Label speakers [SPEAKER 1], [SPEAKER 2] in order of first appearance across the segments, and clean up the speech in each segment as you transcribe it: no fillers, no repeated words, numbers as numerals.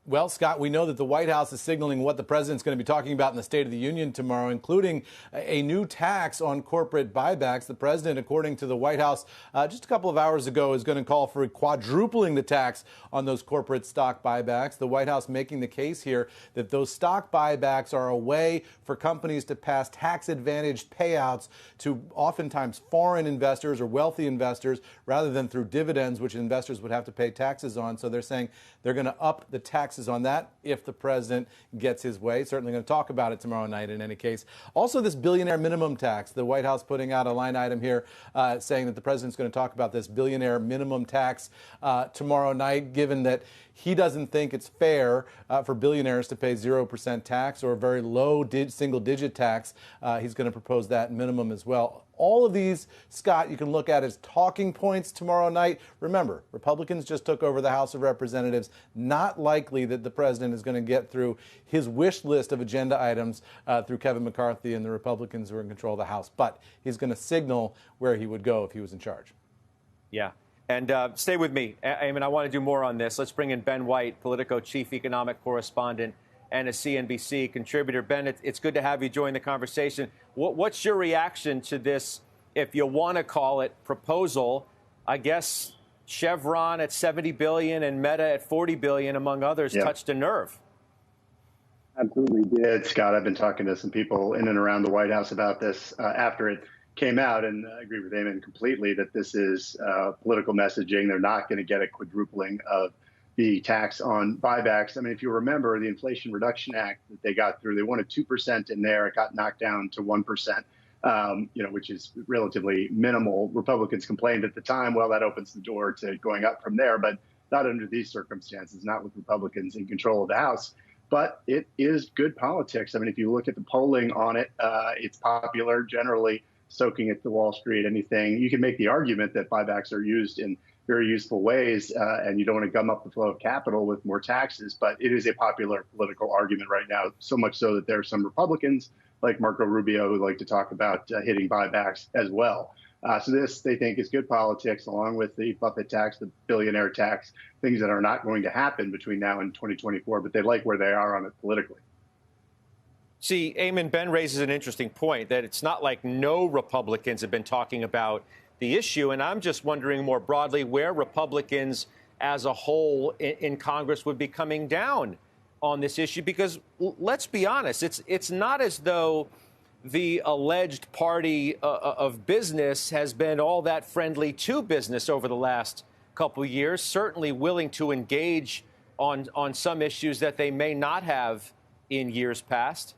[SPEAKER 1] Well, Scott, we know that the White House is signaling what the president's going to be talking about in the State of the Union tomorrow, including a new tax on corporate buybacks. The president, according to the White House, just a couple of hours ago, is going to call for quadrupling the tax on those corporate stock buybacks. The White House making the case here that those stock buybacks are a way for companies to pass tax-advantaged payouts to oftentimes foreign investors or wealthy investors rather than through dividends, which investors would have to pay taxes on. So they're saying they're going to up the taxes on that if the president gets his way. Certainly going to talk about it tomorrow night in any case. Also, this billionaire minimum tax, the White House putting out a line item here saying that the president's going to talk about this billionaire minimum tax tomorrow night, given that he doesn't think it's fair for billionaires to pay 0% tax or a very low single-digit tax. He's going to propose that minimum as well. All of these, Scott, you can look at as talking points tomorrow night. Remember, Republicans just took over the House of Representatives. Not likely that the president is going to get through his wish list of agenda items through Kevin McCarthy and the Republicans who are in control of the House. But he's going to signal where he would go if he was in charge.
[SPEAKER 2] Yeah. And stay with me. I want to do more on this. Let's bring in Ben White, Politico chief economic correspondent and a CNBC contributor. Ben, it's good to have you join the conversation. What's your reaction to this, if you want to call it, proposal? I guess Chevron at $70 billion and Meta at $40 billion, among others, touched a nerve.
[SPEAKER 3] Absolutely did, Scott. I've been talking to some people in and around the White House about this after it came out, and I agree with Eamon completely that this is political messaging. They're not going to get a quadrupling of the tax on buybacks. I mean, if you remember the Inflation Reduction Act that they got through, they wanted 2% in there. It got knocked down to 1%, which is relatively minimal. Republicans complained at the time, well, that opens the door to going up from there, but not under these circumstances, not with Republicans in control of the House. But it is good politics. I mean, if you look at the polling on it, it's popular, generally soaking at the Wall Street, anything. You can make the argument that buybacks are used in very useful ways, and you don't want to gum up the flow of capital with more taxes. But it is a popular political argument right now, so much so that there are some Republicans like Marco Rubio who like to talk about hitting buybacks as well. So this, they think, is good politics, along with the Buffett tax, the billionaire tax, things that are not going to happen between now and 2024, but they like where they are on it politically.
[SPEAKER 2] See, Eamon, Ben raises an interesting point that it's not like no Republicans have been talking about the issue. And I'm just wondering more broadly where Republicans as a whole in Congress would be coming down on this issue, because let's be honest, it's not as though the alleged party of business has been all that friendly to business over the last couple of years, certainly willing to engage on some issues that they may not have in years past.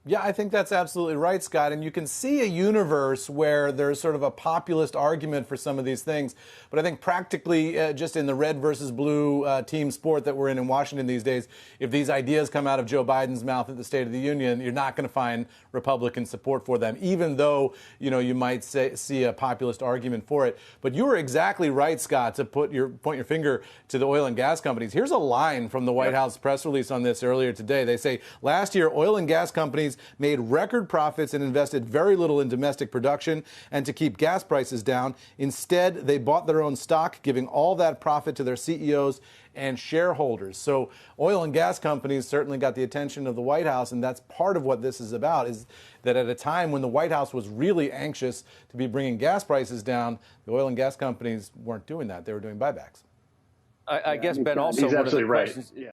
[SPEAKER 1] Yeah, I think that's absolutely right, Scott. And you can see a universe where there's sort of a populist argument for some of these things. But I think practically just in the red versus blue team sport that we're in Washington these days, if these ideas come out of Joe Biden's mouth at the State of the Union, you're not going to find Republican support for them, even though, you might see a populist argument for it. But you were exactly right, Scott, to point your finger to the oil and gas companies. Here's a line from the White House press release on this earlier today. They say, last year, oil and gas companies made record profits and invested very little in domestic production and to keep gas prices down. Instead, they bought their own stock, giving all that profit to their CEOs and shareholders. So oil and gas companies certainly got the attention of the White House, and that's part of what this is about, is that at a time when the White House was really anxious to be bringing gas prices down, the oil and gas companies weren't doing that. They were doing buybacks.
[SPEAKER 2] I guess, Ben, also
[SPEAKER 3] he's
[SPEAKER 2] one of the
[SPEAKER 3] absolutely right.
[SPEAKER 2] questions.
[SPEAKER 3] Yeah.